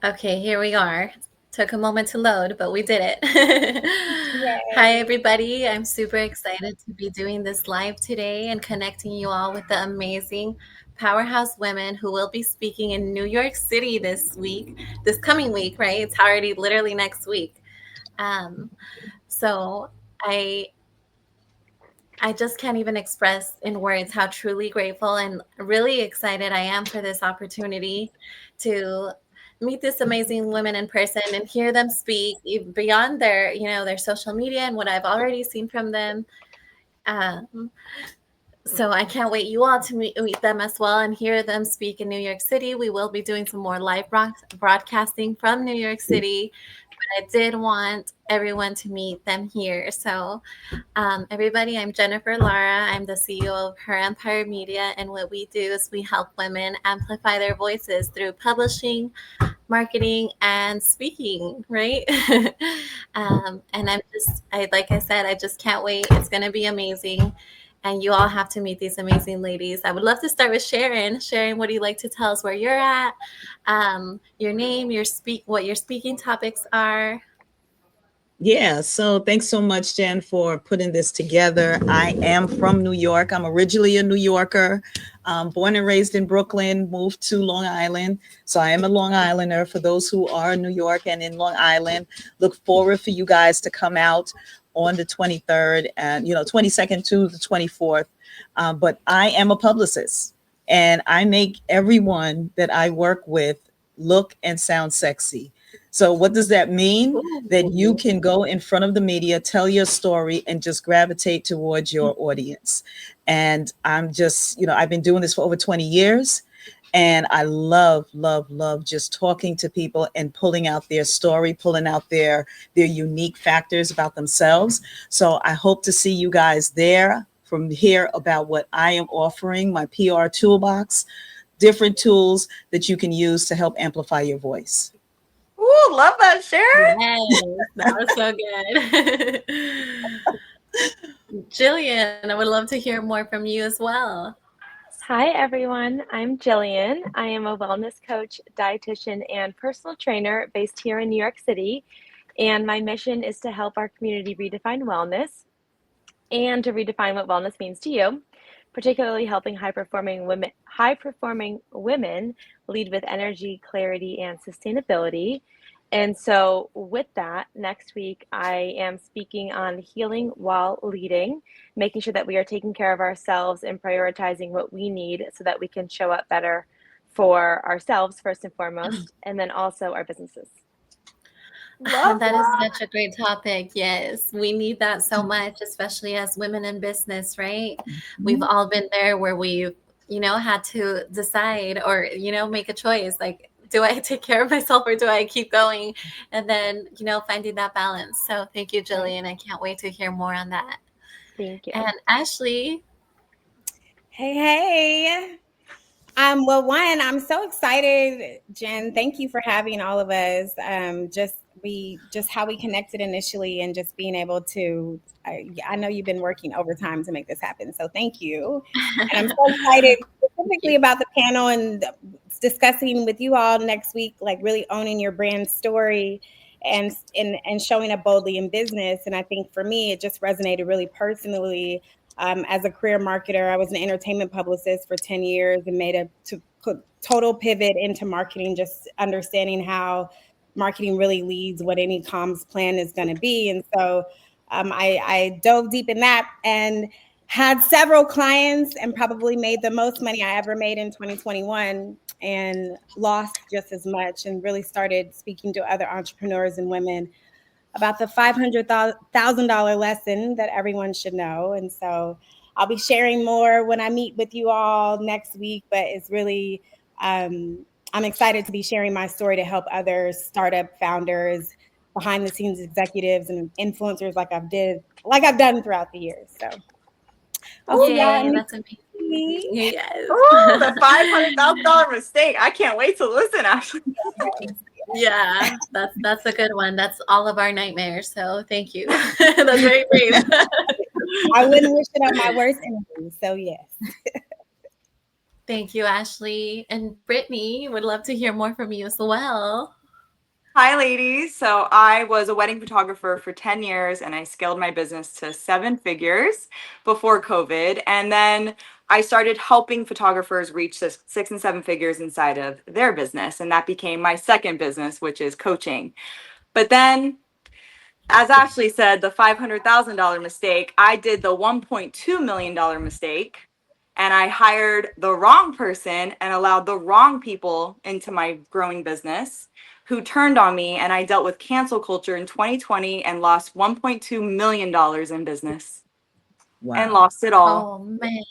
Okay, here we are. Took a moment to load, but we did it. Hi, Yay. everybody. I'm super excited to be doing this live today and connecting you all with the amazing powerhouse women who will be speaking in New York City this coming week, right? It's already literally next week. Um, so I I just can't even express in words how truly grateful and really excited I am for this opportunity to meet these amazing women in person and hear them speak beyond their social media and what I've already seen from them. Um, so I can't wait you all to meet them as well and hear them speak in New York City. We will be doing some more live broadcasting from New York City, but I did want everyone to meet them here. So everybody, I'm Jennifer Lara. I'm the CEO of Her Empire Media, and what we do is we help women amplify their voices through publishing, marketing, and speaking. Right? And like I said, I just can't wait. It's going to be amazing. And you all have to meet these amazing ladies. I would love to start with Sharon. Sharon, what do you like to tell us where you're at? Your name, what your speaking topics are. Yeah, so thanks so much, Jen, for putting this together. I am from New York. I'm originally a New Yorker, born and raised in Brooklyn, moved to Long Island. So I am a Long Islander. For those who are in New York and in Long Island, look forward for you guys to come out on the 23rd and 22nd to the 24th. But I am a publicist and I make everyone that I work with look and sound sexy. So what does that mean? That you can go in front of the media, tell your story, and just gravitate towards your audience. And I'm just, I've been doing this for over 20 years. And I love, love, love just talking to people and pulling out their story, pulling out their unique factors about themselves. So I hope to see you guys there from here about what I am offering, my PR toolbox, different tools that you can use to help amplify your voice. Ooh, love that, Sharon. Yes, that was so good. Jillian, I would love to hear more from you as well. Hi, everyone. I'm Jillian. I am a wellness coach, dietitian, and personal trainer based here in New York City. And my mission is to help our community redefine wellness and to redefine what wellness means to you, particularly helping high performing women lead with energy, clarity, and sustainability. And so, with that, next week I am speaking on healing while leading, making sure that we are taking care of ourselves and prioritizing what we need so that we can show up better for ourselves first and foremost, and then also our businesses. Love That is that. such a great topic. Yes, we need that so much, especially as women in business, right? We've Mhm. all been there where we've had to decide or make a choice like, do I take care of myself or do I keep going? And then finding that balance. So thank you, Right. Jillian. I can't wait to hear more on that. Thank you. And Ashlie, Hey, hey. Well, one, I'm so excited, Jen. Thank you for having all of us. Just how we connected initially, and just being able to. I know you've been working overtime to make this happen, so thank you. And I'm so excited thank specifically you. about the panel and discussing with you all next week, like really owning your brand story and showing up boldly in business. And I think for me, it just resonated really personally. As a career marketer, I was an entertainment publicist for 10 years and made total pivot into marketing, just understanding how marketing really leads what any comms plan is going to be. And so I dove deep in that and had several clients and probably made the most money I ever made in 2021 and lost just as much, and really started speaking to other entrepreneurs and women about the $500,000 lesson that everyone should know. And so I'll be sharing more when I meet with you all next week, but it's really, I'm excited to be sharing my story to help other startup founders, behind the scenes executives and influencers like I've done throughout the years. So I'll see y'all Yay, in that's amazing. New York. Yes. Yes. Ooh, the $500,000 mistake. I can't wait to listen, Ashley. Yeah, that's a good one. That's all of our nightmares. So thank you. That's very brave. I wouldn't wish it on my worst enemy. So yes. Thank you, Ashley. And Brittany, would love to hear more from you as well. Hi, ladies. So I was a wedding photographer for 10 years and I scaled my business to 7 figures before COVID. And then I started helping photographers reach 6 and 7 figures inside of their business. And that became my second business, which is coaching. But then, as Ashlie said, the $500,000 mistake, I did the $1.2 million mistake. And I hired the wrong person and allowed the wrong people into my growing business who turned on me. And I dealt with cancel culture in 2020 and lost $1.2 million in business and lost it all. Oh man.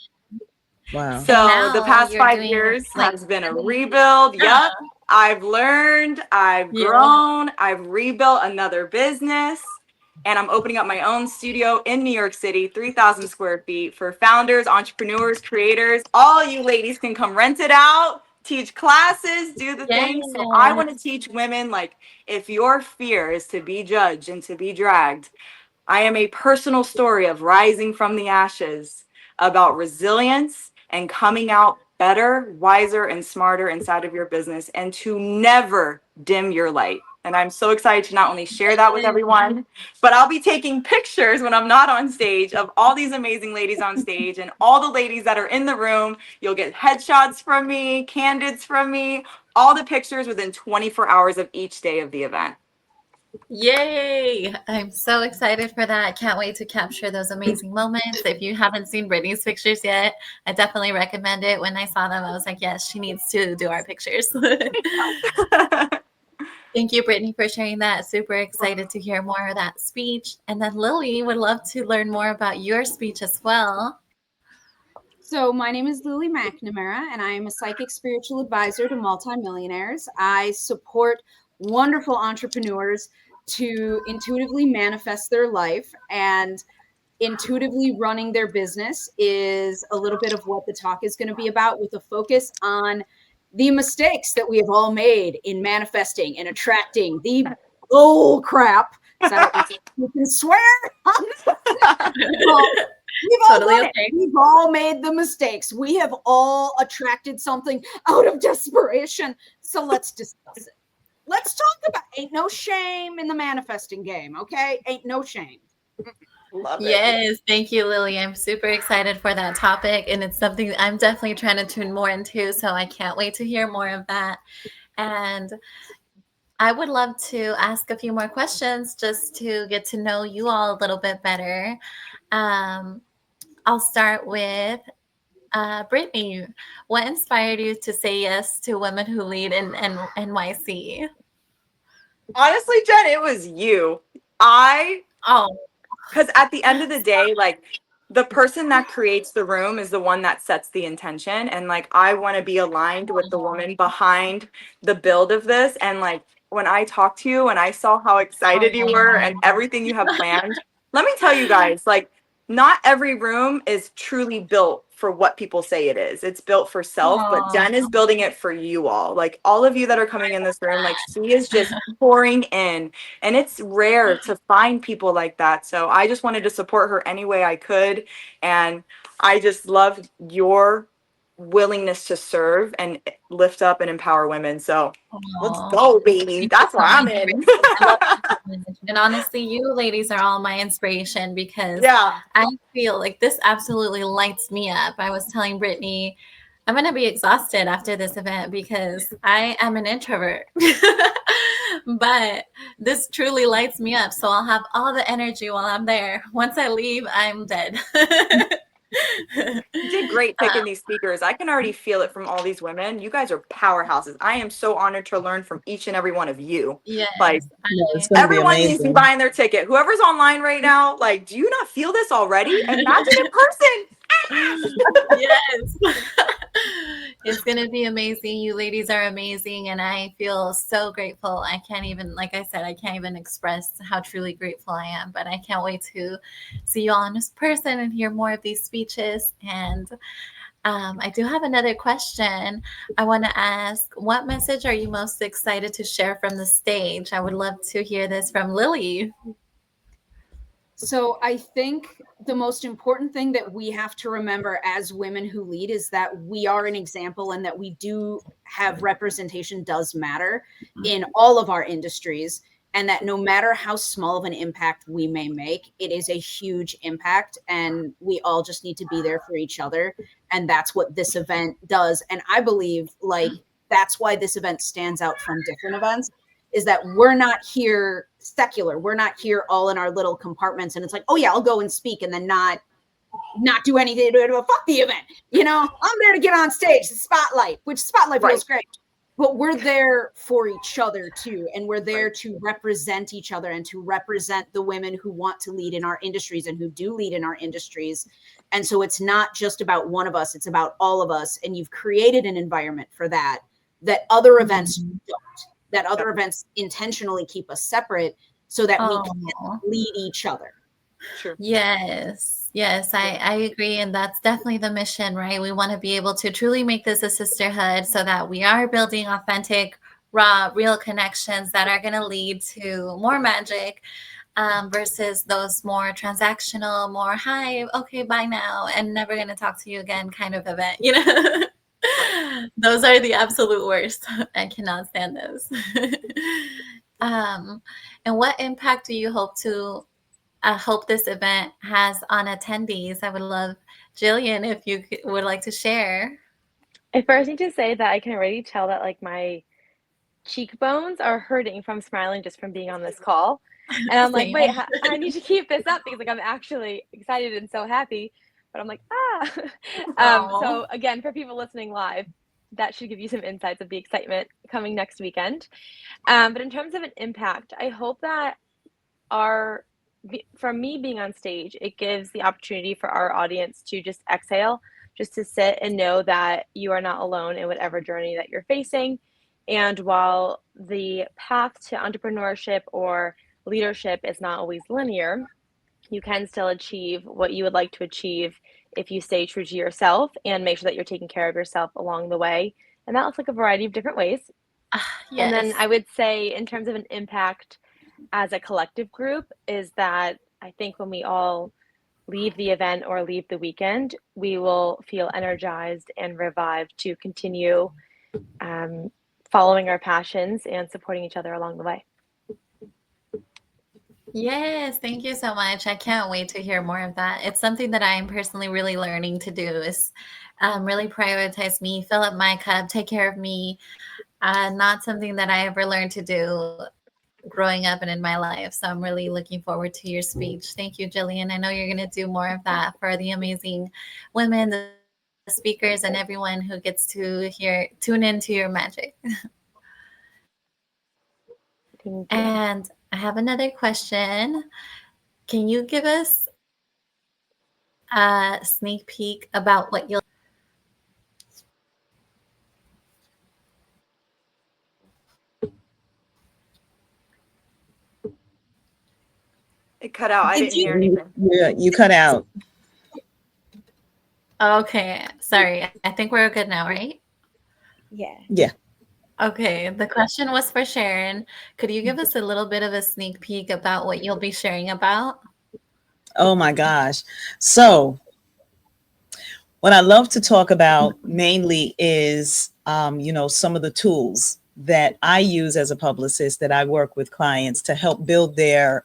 Wow. So the now past you're 5 years like has been a rebuild. Yep. I've learned, I've yeah. grown, I've rebuilt another business, and I'm opening up my own studio in New York City, 3,000 square feet for founders, entrepreneurs, creators. All you ladies can come rent it out, teach classes, do the things. So I want to teach women, like, if your fear is to be judged and to be dragged, I am a personal story of rising from the ashes, about resilience and coming out better, wiser, and smarter inside of your business, and to never dim your light. And I'm so excited to not only share that with everyone, but I'll be taking pictures when I'm not on stage of all these amazing ladies on stage and all the ladies that are in the room. You'll get headshots from me, candids from me, all the pictures within 24 hours of each day of the event. Yay! I'm so excited for that. Can't wait to capture those amazing moments. If you haven't seen Brittany's pictures yet, I definitely recommend it. When I saw them, I was like, yes, she needs to do our pictures. Thank you, Brittany, for sharing that. Super excited to hear more of that speech. And then Lily would love to learn more about your speech as well. So my name is Lily McNamara, and I am a psychic spiritual advisor to multimillionaires. I support wonderful entrepreneurs to intuitively manifest their life, and intuitively running their business is a little bit of what the talk is going to be about, with a focus on the mistakes that we have all made in manifesting and attracting the bull crap. You can swear on We've all Totally done it. okay. We've all made the mistakes. We have all attracted something out of desperation. So let's discuss it. Let's talk about ain't no shame in the manifesting game, okay? Ain't no shame. Love it. Yes, thank you, Lily. I'm super excited for that topic, and it's something I'm definitely trying to tune more into, so I can't wait to hear more of that. And I would love to ask a few more questions just to get to know you all a little bit better. I'll start with Brittany. What inspired you to say yes to Women Who Lead in NYC? Honestly, Jen, it was you. Because at the end of the day, like, the person that creates the room is the one that sets the intention. And like, I want to be aligned with the woman behind the build of this. And like, when I talked to you and I saw how excited you were and everything you have planned, let me tell you guys, like, not every room is truly built for what people say it is. It's built for self, but Jen is building it for you all. Like, all of you that are coming in this room, like, she is just pouring in. And it's rare to find people like that. So I just wanted to support her any way I could. And I just love your willingness to serve and lift up and empower women. So let's go, baby. That's where I'm in. And honestly, you ladies are all my inspiration, because Yeah. I feel like this absolutely lights me up. I was telling Brittany, I'm going to be exhausted after this event because I am an introvert. But this truly lights me up. So I'll have all the energy while I'm there. Once I leave, I'm dead. You did great picking these speakers. I can already feel it from all these women. You guys are powerhouses. I am so honored to learn from each and every one of you. Yes, Like, It's gonna be everyone needs to be amazing. buying their ticket. Whoever's online right now, like, do you not feel this already? Imagine in person. Yes. It's going to be amazing. You ladies are amazing. And I feel so grateful. I can't even, like I said, I can't even express how truly grateful I am. But I can't wait to see you all in person and hear more of these speeches. And I do have another question. I want to ask, what message are you most excited to share from the stage? I would love to hear this from Lily. So I think the most important thing that we have to remember as women who lead is that we are an example, and that we do have representation does matter in all of our industries, and that no matter how small of an impact we may make, it is a huge impact, and we all just need to be there for each other. And that's what this event does. And I believe like that's why this event stands out from different events, is that we're not here secular. We're not here all in our little compartments. And it's like, oh yeah, I'll go and speak and then not do anything to fuck the event. You know, I'm there to get on stage, the spotlight, which spotlight feels great. But we're there for each other too. And we're there to represent each other and to represent the women who want to lead in our industries and who do lead in our industries. And so it's not just about one of us, it's about all of us. And you've created an environment for that other events don't. That other events intentionally keep us separate so that we can lead each other. Sure. Yes, I agree. And that's definitely the mission, right? We want to be able to truly make this a sisterhood so that we are building authentic, raw, real connections that are going to lead to more magic versus those more transactional, more, hi, okay, bye now, and never going to talk to you again kind of event, you know? Those are the absolute worst. I cannot stand those. And what impact do you hope this event has on attendees? I would love, Jillian, if you would like to share. I first need to say that I can already tell that like my cheekbones are hurting from smiling just from being on this call. And I'm like, wait, I need to keep this up because like I'm actually excited and so happy. But I'm like, so again, for people listening live, that should give you some insights of the excitement coming next weekend. But in terms of an impact, I hope that from me being on stage, it gives the opportunity for our audience to just exhale, just to sit and know that you are not alone in whatever journey that you're facing. And while the path to entrepreneurship or leadership is not always linear, you can still achieve what you would like to achieve if you stay true to yourself and make sure that you're taking care of yourself along the way. And that looks like a variety of different ways. Yes. And then I would say in terms of an impact as a collective group is that I think when we all leave the event or leave the weekend, we will feel energized and revived to continue following our passions and supporting each other along the way. Yes, thank you so much. I can't wait to hear more of that. It's something that I am personally really learning to do is really prioritize me, fill up my cup, take care of me. Not something that I ever learned to do growing up and in my life. So I'm really looking forward to your speech. Thank you, Jillian. I know you're going to do more of that for the amazing women, the speakers, and everyone who gets to tune into your magic. And I have another question. Can you give us a sneak peek about what you'll... It cut out. I didn't hear anything. Yeah, you cut out. Okay, sorry. I think we're good now, right? Yeah. Okay, the question was for Sharon. Could you give us a little bit of a sneak peek about what you'll be sharing about? Oh my gosh. So what I love to talk about mainly is, some of the tools that I use as a publicist, that I work with clients to help build their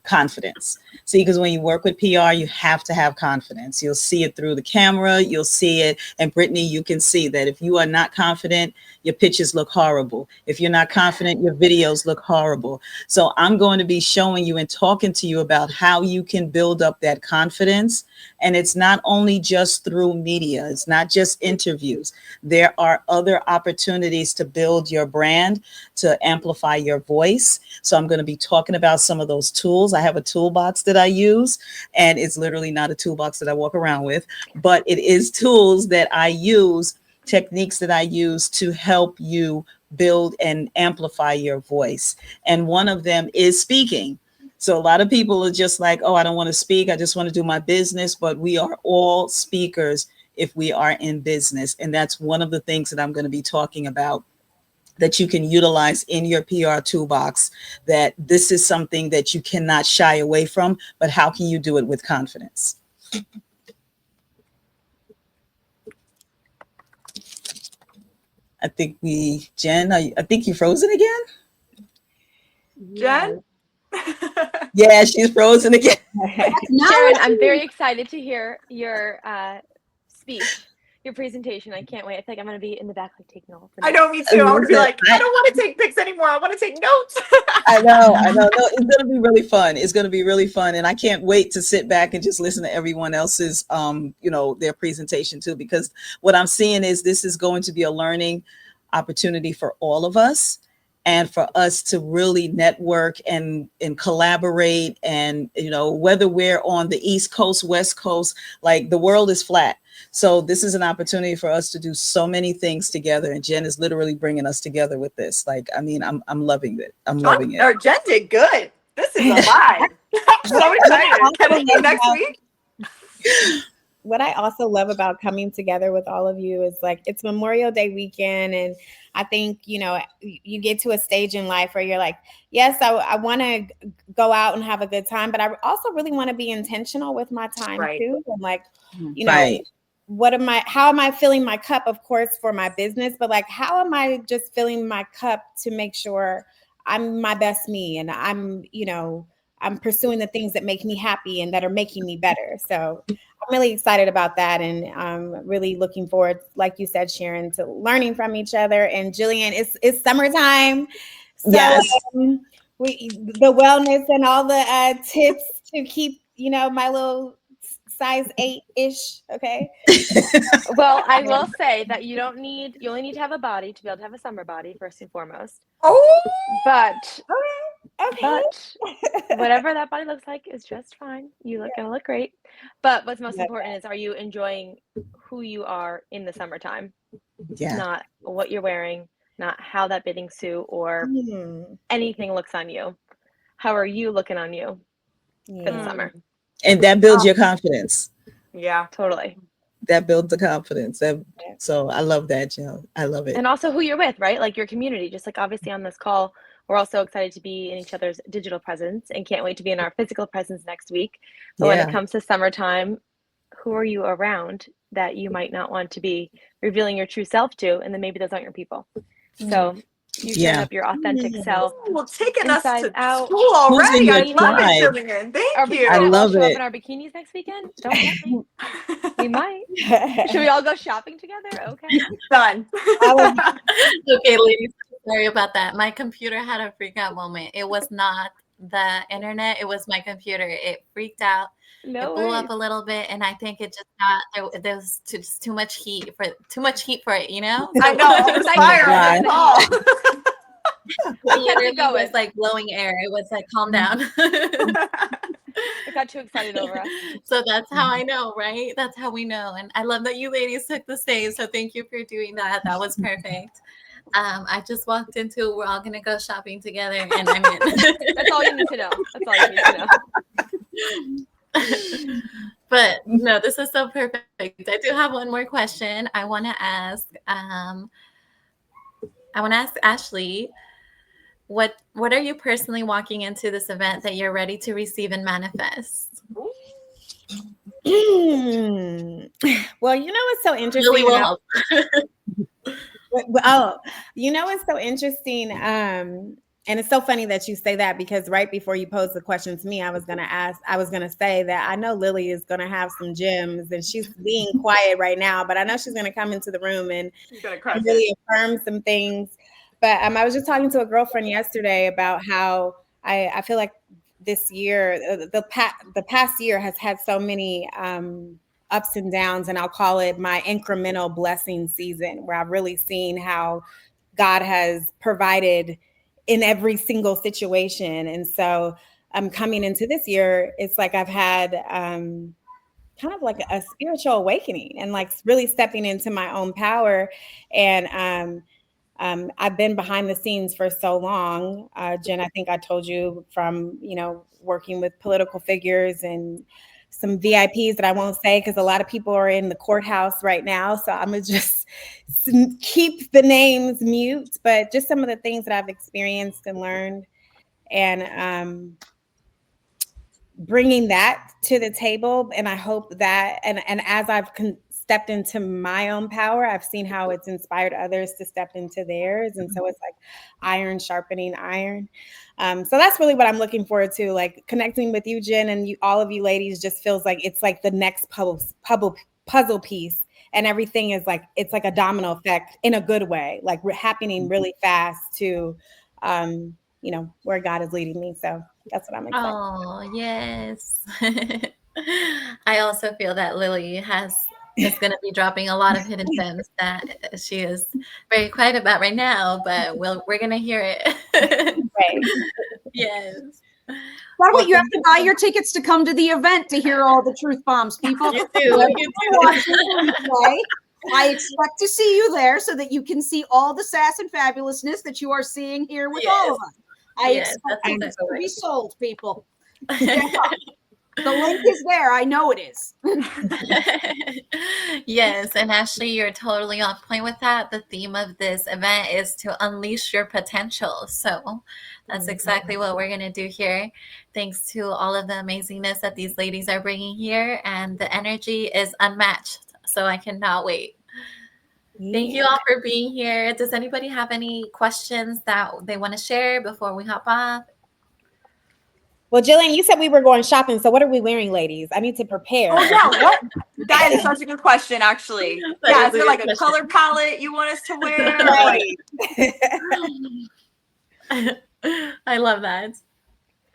confidence. See, because when you work with PR, you have to have confidence. You'll see it through the camera. You'll see it. And Brittany, you can see that if you are not confident, your pitches look horrible. If you're not confident, your videos look horrible. So I'm going to be showing you and talking to you about how you can build up that confidence. And it's not only just through media. It's not just interviews. There are other opportunities to build your brand, to amplify your voice. So I'm going to be talking about some of those tools. I have a toolbox that I use, and it's literally not a toolbox that I walk around with, but it is tools that I use, techniques that I use to help you build and amplify your voice. And one of them is speaking. So a lot of people are just like, oh, I don't want to speak. I just want to do my business. But we are all speakers if we are in business. And that's one of the things that I'm going to be talking about that you can utilize in your PR toolbox, that this is something that you cannot shy away from, but how can you do it with confidence? I think Jen, I think you frozen again? Jen? Yeah, she's frozen again. Sharon, I'm very excited to hear your speech, your presentation. I can't wait. I think I'm going to be in the back like taking all of the notes. I know, me too. I want to be like, I don't want to take pics anymore. I want to take notes. I know. No, it's going to be really fun. It's going to be really fun. And I can't wait to sit back and just listen to everyone else's, their presentation too, because what I'm seeing is this is going to be a learning opportunity for all of us, and for us to really network and collaborate. And, whether we're on the East Coast, West Coast, like the world is flat. So this is an opportunity for us to do so many things together. And Jen is literally bringing us together with this. Like, I mean, I'm loving it. I'm loving it. Jen did good. This is a vibe. I'm so excited. Can I be next week? What I also love about coming together with all of you is like, it's Memorial Day weekend. And I think, you get to a stage in life where you're like, yes, I want to go out and have a good time, but I also really want to be intentional with my time too. And like, how am I filling my cup, of course, for my business, but like, how am I just filling my cup to make sure I'm my best me, and I'm pursuing the things that make me happy and that are making me better. So I'm really excited about that. And I'm really looking forward, like you said, Sharon, to learning from each other. And Jillian, it's summertime. So yes. The wellness and all the tips to keep, my little size 8-ish. Okay. Well, I will say that you only need to have a body to be able to have a summer body, first and foremost. Oh, but okay. But whatever that body looks like is just fine. You're gonna look great. But what's most important is, are you enjoying who you are in the summertime? Yeah. Not what you're wearing, not how that bathing suit or anything looks on you. How are you looking on you for the summer? And that builds your confidence. Yeah, totally. That builds the confidence. So I love that, Jill. I love it. And also who you're with, right? Like your community. Just like obviously on this call, we're also excited to be in each other's digital presence and can't wait to be in our physical presence next week. But when it comes to summertime, who are you around that you might not want to be revealing your true self to? And then maybe those aren't your people. So you showing up your authentic self. Well, taking us to out. school already. I love it, Jillian. Thank you. I love show it. up in our bikinis next weekend? Don't get me. We might. Should we all go shopping together? Okay. Done. Okay, ladies. Sorry about that. My computer had a freak out moment. It was not the internet. It was my computer. It freaked out. It blew up a little bit, and I think it just got there was just too much heat for it. You know. I know. It was fire. It was like blowing air. It was like, calm down. It got too excited over us. So that's how I know, right? That's how we know. And I love that you ladies took the stage. So thank you for doing that. That was perfect. I just walked into, we're all going to go shopping together, and I'm in. That's all you need to know. That's all you need to know. But no, this is so perfect. I do have one more question. I want to ask Ashlie, what are you personally walking into this event that you're ready to receive and manifest? Well, it's so interesting. Really will help. It's so interesting. And it's so funny that you say that, because right before you posed the question to me, I was going to say that I know Lily is going to have some gems, and she's being quiet right now, but I know she's going to come into the room and really affirm some things. But I was just talking to a girlfriend yesterday about how I feel like this year, the past year has had so many ups and downs, and I'll call it my incremental blessing season, where I've really seen how God has provided in every single situation. And so I'm coming into this year, it's like I've had kind of like a spiritual awakening, and like really stepping into my own power. And I've been behind the scenes for so long. Jen, I think I told you, from, working with political figures and some VIPs that I won't say because a lot of people are in the courthouse right now. So I'm going to just keep the names mute, but just some of the things that I've experienced and learned, and bringing that to the table. And I hope that, and as I've stepped into my own power, I've seen how it's inspired others to step into theirs. And so it's like iron sharpening iron. So that's really what I'm looking forward to, like connecting with you, Jen, and you, all of you ladies, just feels like it's like the next puzzle piece. And everything is like, it's like a domino effect in a good way, like happening really fast to, you know, where God is leading me. So that's what I'm excited. Oh, yes. I also feel that Lily is going to be dropping a lot of hidden gems that she is very quiet about right now, but we're going to hear it. Right. Yes. By the way, you have to buy your tickets to come to the event to hear all the truth bombs, people. You do. Watching the replay. I expect to see you there so that you can see all the sass and fabulousness that you are seeing here with all of us. I expect it to be sold, people. Yeah. The link is there. I know it is. Yes, and Ashlie, you're totally on point with that. The theme of this event is to unleash your potential. So that's exactly what we're going to do here. Thanks to all of the amazingness that these ladies are bringing here, and the energy is unmatched. So I cannot wait. Thank you all for being here. Does anybody have any questions that they want to share before we hop off? Well, Jillian, you said we were going shopping. So what are we wearing, ladies? I need to prepare. Oh, yeah. What? That is such a good question, actually. Yeah, is there like a color palette you want us to wear? Right. I love that.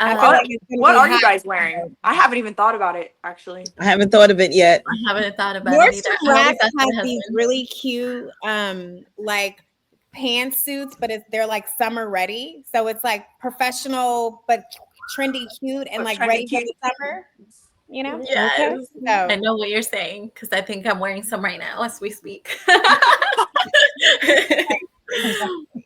What are you guys wearing? I haven't even thought about it, actually. I haven't thought of it yet. I haven't thought about it either. Nordstrom has these really cute, like pantsuits, but they're like summer ready. So it's like professional, but trendy, cute, and like ready for the summer. You know? Yes. Okay. So. I know what you're saying because I think I'm wearing some right now as we speak.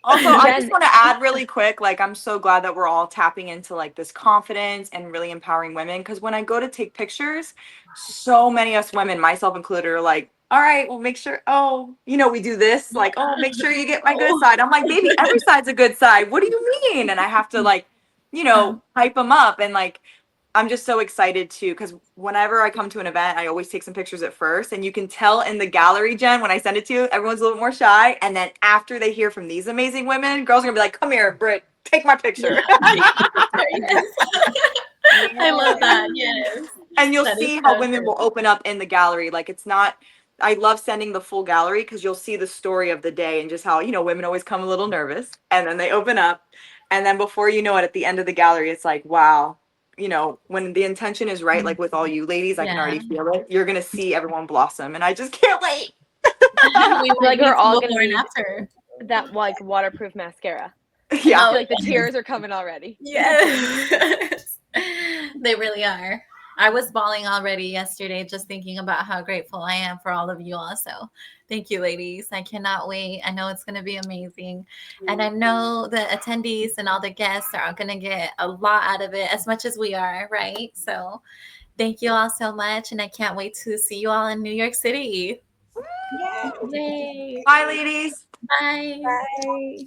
Also, I just want to add really quick, like, I'm so glad that we're all tapping into like this confidence and really empowering women. Because when I go to take pictures, so many of us women, myself included, are like, all right, well, make sure, oh, you know, we do this, like, oh, make sure you get my good side. I'm like, baby, every side's a good side. What do you mean? And I have to like, you know, hype them up. And like, I'm just so excited too, because whenever I come to an event, I always take some pictures at first, and you can tell in the gallery, Jen, when I send it to you, everyone's a little more shy. And then after they hear from these amazing women, girls are gonna be like, come here, Britt, take my picture. I love that. Yes. And you'll see how women will open up in the gallery. Like, it's not, I love sending the full gallery because you'll see the story of the day and just how, you know, women always come a little nervous and then they open up. And then before you know it, at the end of the gallery, it's like, wow. You know, when the intention is right, like with all you ladies, I can already feel it. You're going to see everyone blossom. And I just can't wait. We're all going to need after that, like, waterproof mascara. Yeah. I feel like the tears are coming already. Yes. They really are. I was bawling already yesterday just thinking about how grateful I am for all of you all. So thank you, ladies. I cannot wait. I know it's going to be amazing. And I know the attendees and all the guests are going to get a lot out of it, as much as we are, right? So thank you all so much. And I can't wait to see you all in New York City. Yay. Bye, ladies. Bye. Bye.